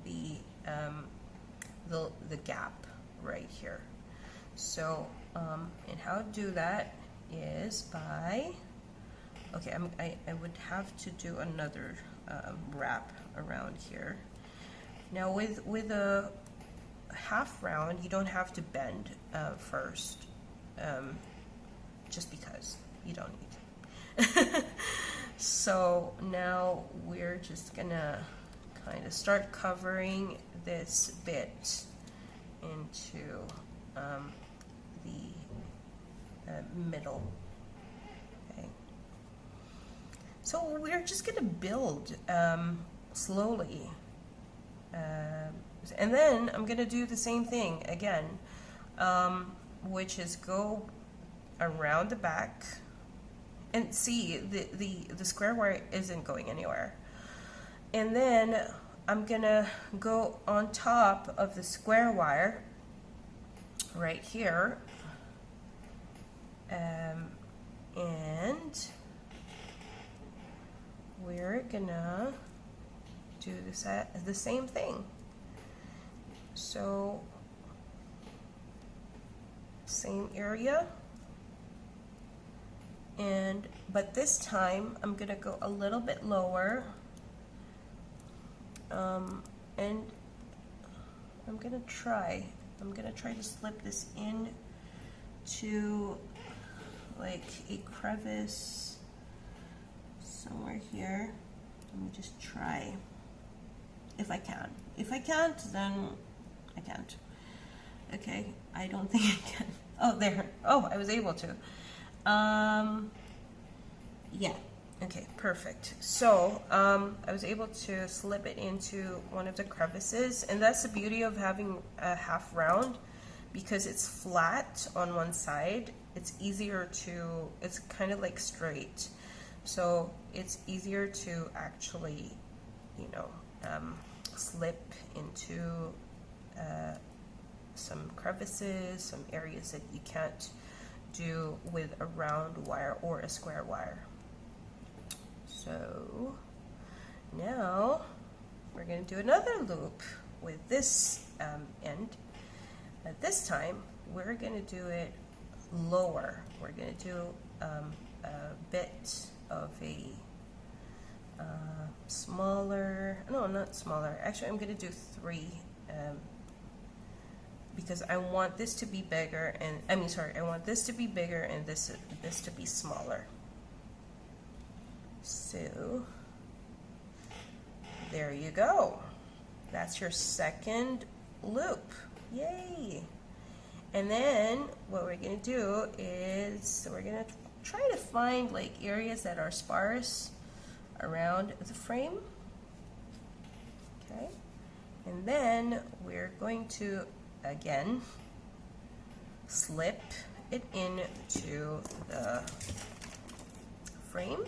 the gap right here. So and how to do that is by, okay, I would have to do another wrap around here. Now with a half round, you don't have to bend first. Just because you don't need to. So now we're just gonna kind of start covering this bit into the middle. Okay. So we're just gonna build slowly, and then I'm gonna do the same thing again, which is go around the back, and see the square wire isn't going anywhere, and then I'm gonna go on top of the square wire right here, and we're gonna do the same thing. So same area. But this time I'm gonna go a little bit lower, and I'm gonna try to slip this in to like a crevice somewhere here. Let me just try if I can. If I can't, then I can't. Okay, I don't think I can. Oh, there. Oh, I was able to. Yeah, okay, perfect. So I was able to slip it into one of the crevices, and that's the beauty of having a half round, because it's flat on one side, it's easier to, it's kind of like straight. So it's easier to actually, you know, slip into some crevices, some areas that you can't do with a round wire or a square wire. So now we're going to do another loop with this end. At this time, we're going to do it lower. We're going to do a bit of a smaller, no, not smaller. Actually, I'm going to do 3 because I want this to be bigger, and I want this to be bigger and this to be smaller. So there you go. That's your second loop. Yay! And then what we're going to do is we're going to try to find like areas that are sparse around the frame. Okay. And then we're going to again slip it into the frame.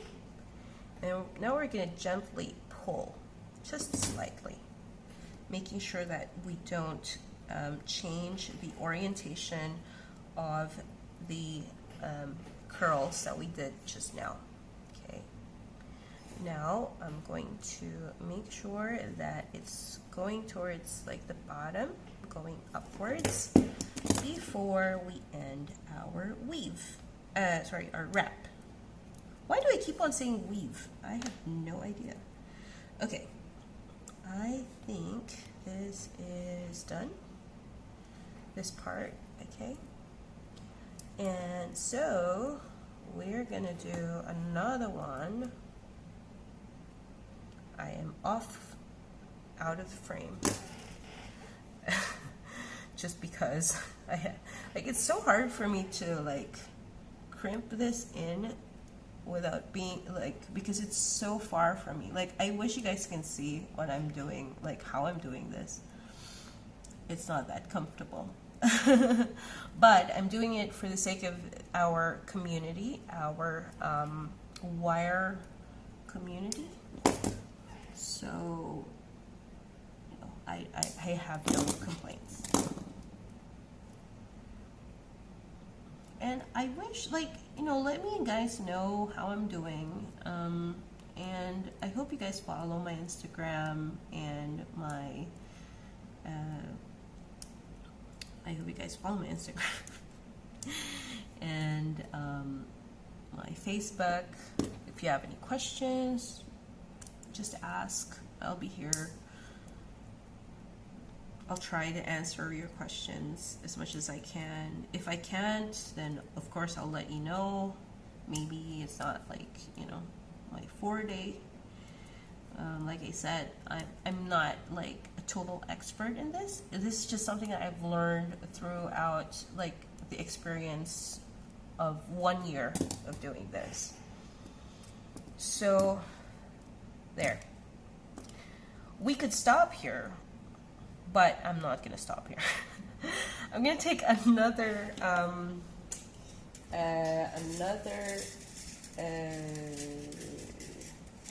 And now we're going to gently pull, just slightly, making sure that we don't change the orientation of the curls that we did just now. Okay. Now I'm going to make sure that it's going towards like the bottom, going upwards before we end our weave. Our wrap. Why do I keep on saying weave? I have no idea. Okay, I think this is done. This part, okay? And so we're gonna do another one. I am out of the frame. Just because like it's so hard for me to like crimp this in without being like, because it's so far from me. Like I wish you guys can see what I'm doing, like how I'm doing this. It's not that comfortable. But I'm doing it for the sake of our community, our wire community. So you know, I have no complaints. And I wish, like, you know, let me guys know how I'm doing. And I hope you guys follow my Instagram and my, I hope you guys follow my Instagram and my Facebook. If you have any questions, just ask. I'll be here. I'll try to answer your questions as much as I can. If I can't, then of course I'll let you know. Maybe it's not like, you know, my forte. Like I said, I'm not like a total expert in this. This is just something that I've learned throughout like the experience of 1 year of doing this. So there. We could stop here, but I'm not going to stop here. I'm going to take another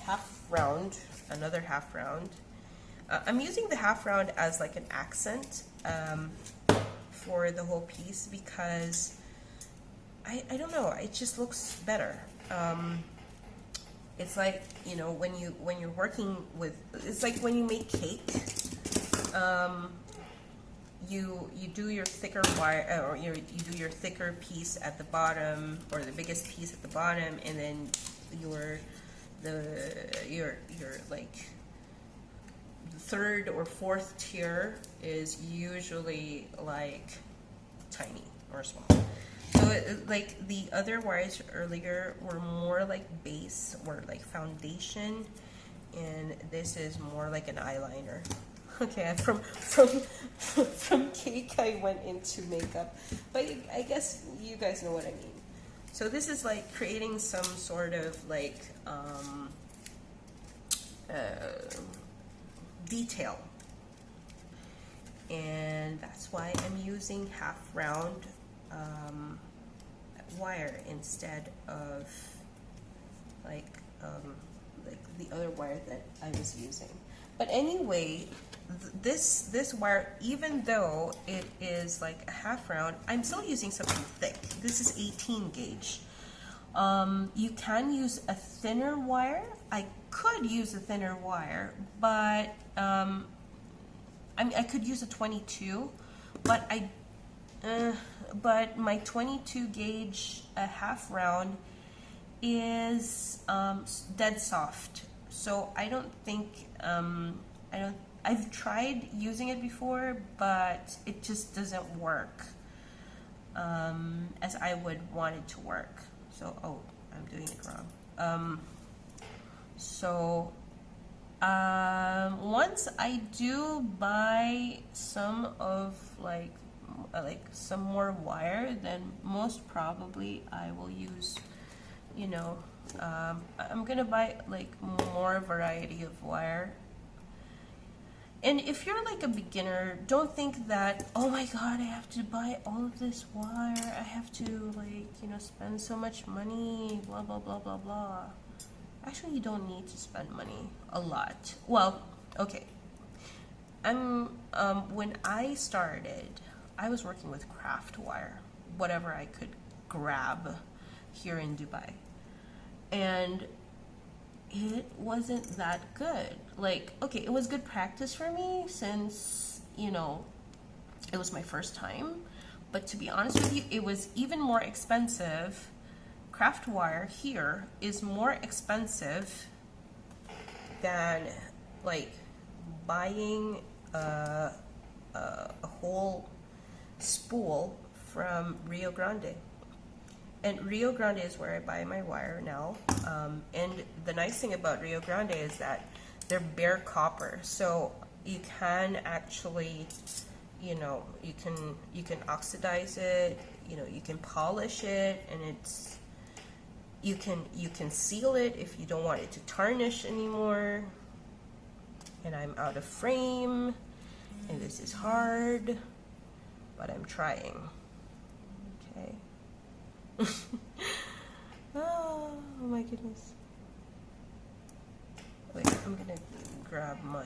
half round. I'm using the half round as like an accent for the whole piece because I don't know, it just looks better. It's like, you know, when you're working with, it's like when you make cake. You do your thicker wire, or you do your thicker piece at the bottom, or the biggest piece at the bottom, and then your like the third or fourth tier is usually like tiny or small. So like the other wires earlier were more like base or like foundation, and this is more like an eyeliner. Okay, from cake I went into makeup, but I guess you guys know what I mean. So this is like creating some sort of like detail. and that's why I'm using half round wire instead of like the other wire that I was using. But anyway, this wire, even though it is like a half round, I'm still using something thick. This is 18 gauge. You can use a thinner wire. I could use a thinner wire, but I mean, I could use a 22, but but my 22 gauge half round is dead soft. So I don't think I've tried using it before, but it just doesn't work as I would want it to work. So, oh, I'm doing it wrong. Once I do buy some of like some more wire, then most probably I will use, you know, I'm gonna buy like more variety of wire. And if you're like a beginner, don't think that, oh my god, I have to buy all of this wire, I have to like, you know, spend so much money, blah blah blah blah blah. Actually, you don't need to spend money a lot. Well, okay. When I started, I was working with craft wire, whatever I could grab here in Dubai. And it wasn't that good. Like, okay, it was good practice for me since, you know, it was my first time. But to be honest with you, it was even more expensive. Craft wire here is more expensive than like buying a whole spool from Rio Grande. And Rio Grande is where I buy my wire now. And the nice thing about Rio Grande is that they're bare copper, so you can actually, you know, you can oxidize it, you know, you can polish it, and it's you can seal it if you don't want it to tarnish anymore. And I'm out of frame, and this is hard, but I'm trying. Okay. Oh my goodness. Wait, I'm gonna grab my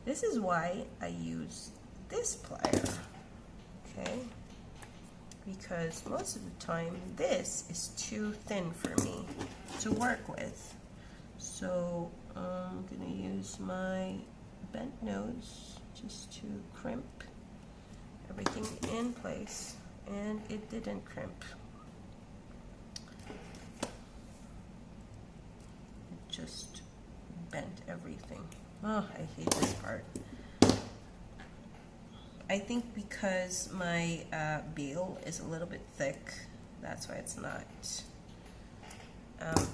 this is why I use this plier, okay? Because most of the time this is too thin for me to work with. So I'm gonna use my bent nose just to crimp everything in place. And it didn't crimp. It just bent everything. Oh, I hate this part. I think because my bail is a little bit thick, that's why it's not.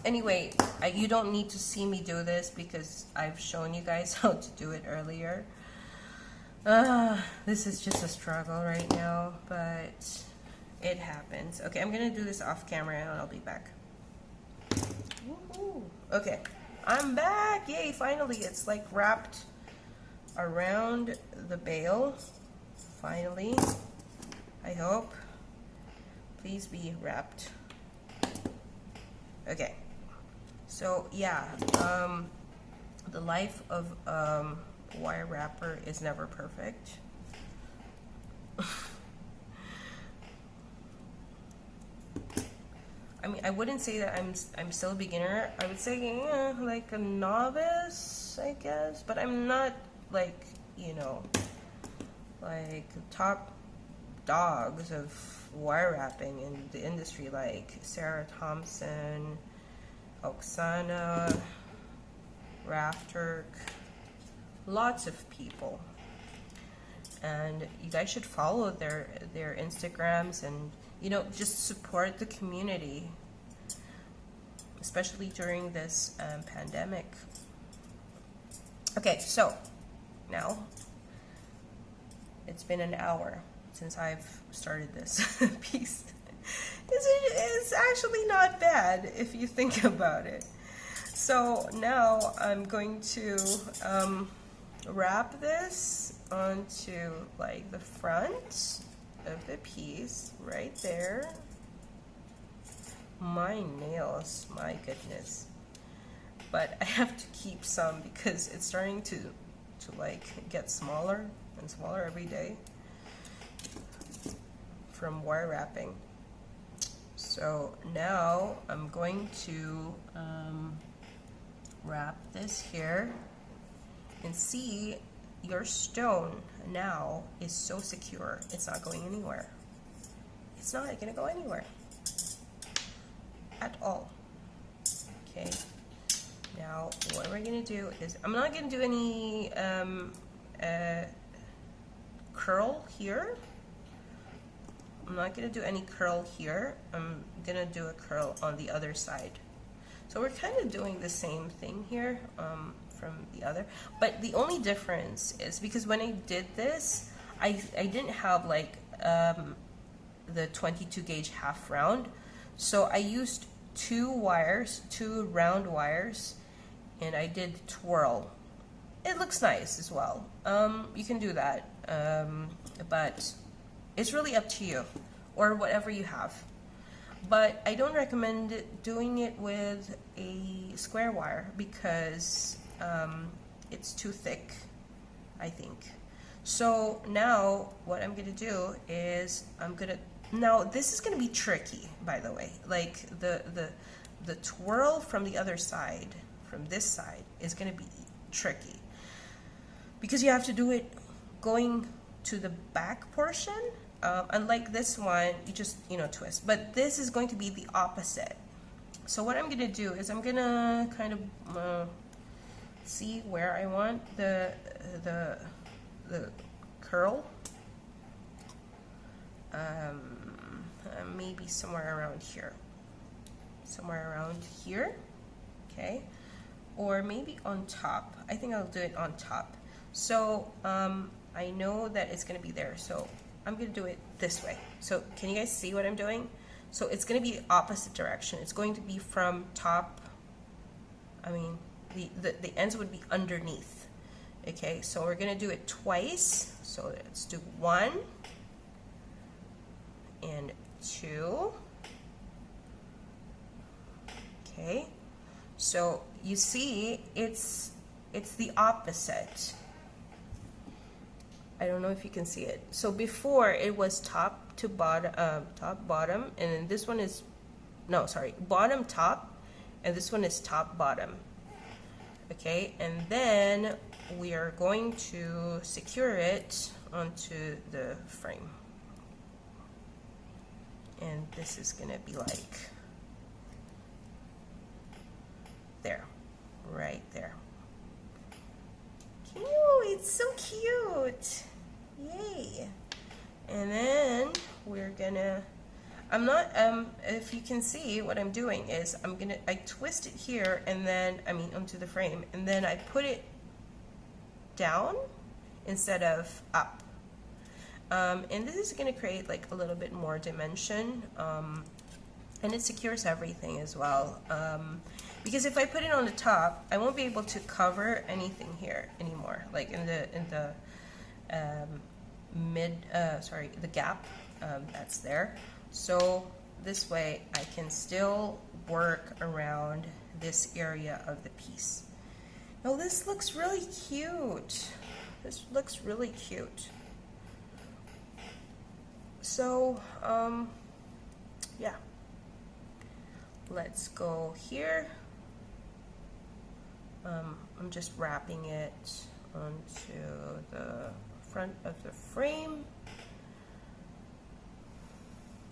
Anyway, you don't need to see me do this because I've shown you guys how to do it earlier. This is just a struggle right now, but it happens. Okay, I'm gonna do this off camera and I'll be back. Woohoo. Okay, I'm back. Yay, finally. It's like wrapped around the bail. Finally, I hope. Please be wrapped. Okay, so yeah, the life of wire wrapper is never perfect. I mean, I wouldn't say that I'm still a beginner. I would say like a novice, I guess. But I'm not like, you know, like top dogs of wire wrapping in the industry, like Sarah Thompson, Oksana, Rafturk. Lots of people, and you guys should follow their Instagrams and, you know, just support the community, especially during this pandemic. Okay, so now it's been an hour since I've started this piece. It's actually not bad if you think about it. So now I'm going to wrap this onto like the front of the piece right there. My nails, my goodness. But I have to keep some because it's starting to like get smaller and smaller every day from wire wrapping. So now I'm going to wrap this here, and see, your stone now is so secure, it's not going anywhere. It's not going to go anywhere at all. Okay, now what we're going to do is, I'm not going to do any curl here. I'm not going to do any curl here. I'm going to do a curl on the other side. So we're kind of doing the same thing here from the other. But the only difference is because when I did this, I didn't have like the 22 gauge half round. So I used two round wires, and I did twirl. It looks nice as well. You can do that, but it's really up to you, or whatever you have. But I don't recommend doing it with a square wire because it's too thick, I think. So now what I'm gonna do is now this is gonna be tricky, by the way. Like the twirl from the other side, from this side, is gonna be tricky because you have to do it going to the back portion. Unlike this one, you just, twist. But this is going to be the opposite. So what I'm going to do is I'm going to kind of see where I want the curl. Maybe somewhere around here. Somewhere around here. Okay. Or maybe on top. I think I'll do it on top. So I know that it's going to be there. So I'm going to do it this way. So can you guys see what I'm doing? So it's going to be the opposite direction. It's going to be from top. I mean, the ends would be underneath. Okay, so we're going to do it twice. So let's do 1 and 2. Okay, so you see it's the opposite. I don't know if you can see it. So before it was top to bottom, top bottom, and then this one is, no, sorry, bottom top, and this one is top bottom. Okay, and then we are going to secure it onto the frame. And this is gonna be like there, right there. It's so cute. Yay. And then we're gonna, I'm not, if you can see what I'm doing is I twist it here and then, onto the frame, and then I put it down instead of up. And this is gonna create like a little bit more dimension, and it secures everything as well. Because if I put it on the top, I won't be able to cover anything here anymore, like in the the gap that's there. So this way I can still work around this area of the piece. Now this looks really cute. This looks really cute. So yeah, let's go here. I'm just wrapping it onto the front of the frame,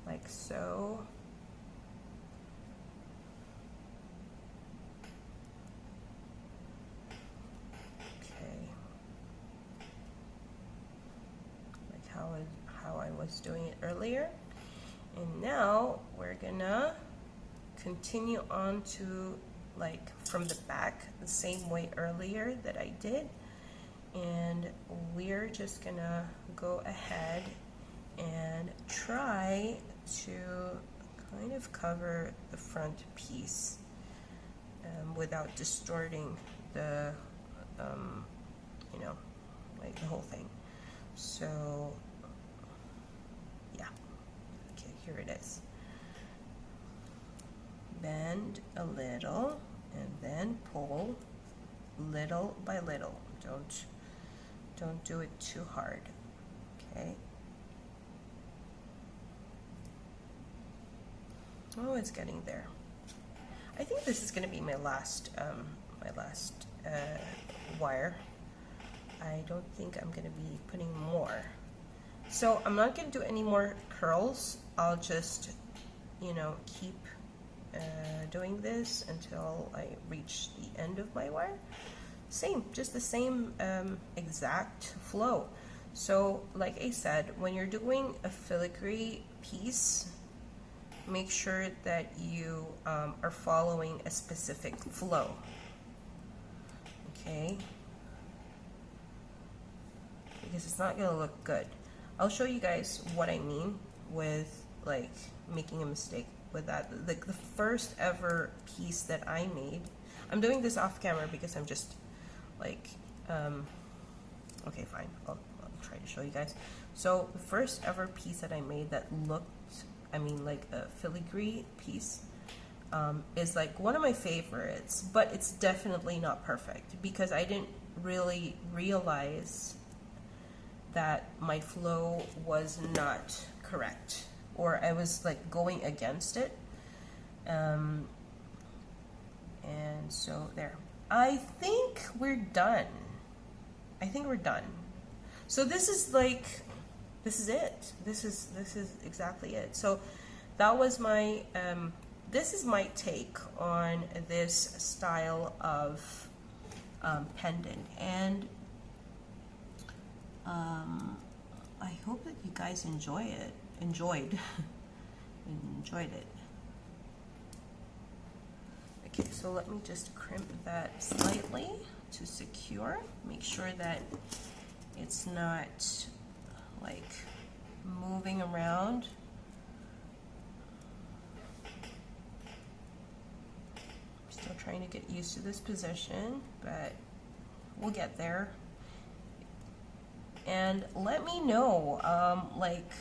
like so. Okay, like how I was doing it earlier. And now we're gonna continue on to like from the back the same way earlier that I did, and we're just gonna go ahead and try to kind of cover the front piece without distorting the you know, like the whole thing. So yeah, okay, here it is. Bend a little and then pull little by little. Don't do it too hard. Okay. Oh, it's getting there. I think this is going to be my last wire. I don't think I'm going to be putting more. So I'm not going to do any more curls. I'll just, you know, keep doing this until I reach the end of my wire. Just the same exact flow. So like I said, when you're doing a filigree piece, make sure that you are following a specific flow. Okay, because it's not gonna look good. I'll show you guys what I mean with like making a mistake with that. Like the first ever piece that I made, I'm doing this off camera because I'm just like okay, fine, I'll try to show you guys. So the first ever piece that I made that looked, I mean, like a filigree piece, is like one of my favorites, but it's definitely not perfect because I didn't really realize that my flow was not correct, or I was like going against it. And so there. I think we're done. I think we're done. So this is like, this is it. This is exactly it. So that was my, this is my take on this style of pendant. And I hope that you guys enjoyed it. Okay, so let me just crimp that slightly to secure. Make sure that it's not like moving around. I'm still trying to get used to this position, but we'll get there. And let me know like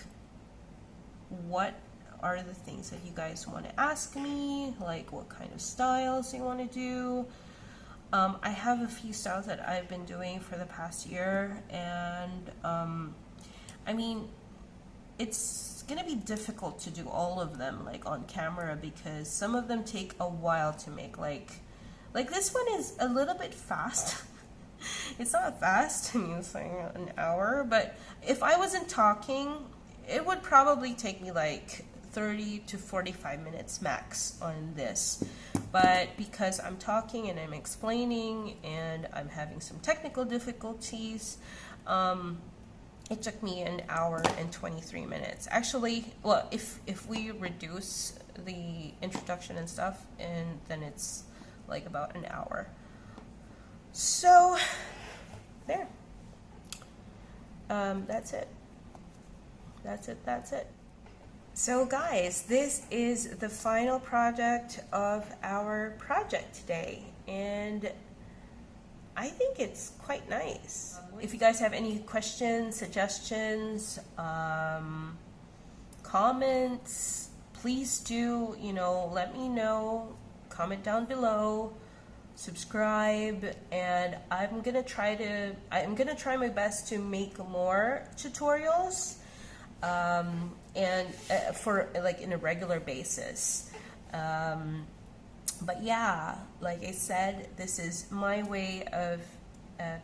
what are the things that you guys want to ask me, like what kind of styles you want to do. I have a few styles that I've been doing for the past year, and I mean, it's gonna be difficult to do all of them like on camera because some of them take a while to make. Like this one is a little bit fast. It's not fast, I'm using an hour, but if I wasn't talking, it would probably take me like 30 to 45 minutes max on this. But because I'm talking and I'm explaining and I'm having some technical difficulties, it took me an hour and 23 minutes. Actually, well, if we reduce the introduction and stuff, and then it's like about an hour. So there. That's it. That's it. So guys, this is the final project of our project today, and I think it's quite nice. If you guys have any questions, suggestions, comments, please do, you know, let me know. Comment down below, subscribe, and I'm gonna try my best to make more tutorials, and for like in a regular basis. But yeah, like I said, this is my way of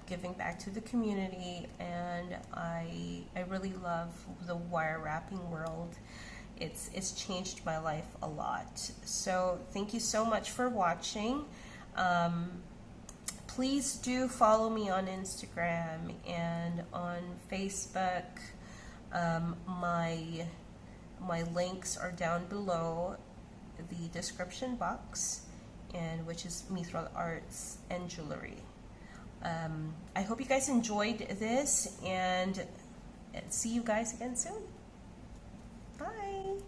giving back to the community, and I really love the wire wrapping world. It's changed my life a lot. So thank you so much for watching. Please do follow me on Instagram and on Facebook. My links are down below the description box, and which is Mithril Arts and Jewelry. I hope you guys enjoyed this, and see you guys again soon. Bye.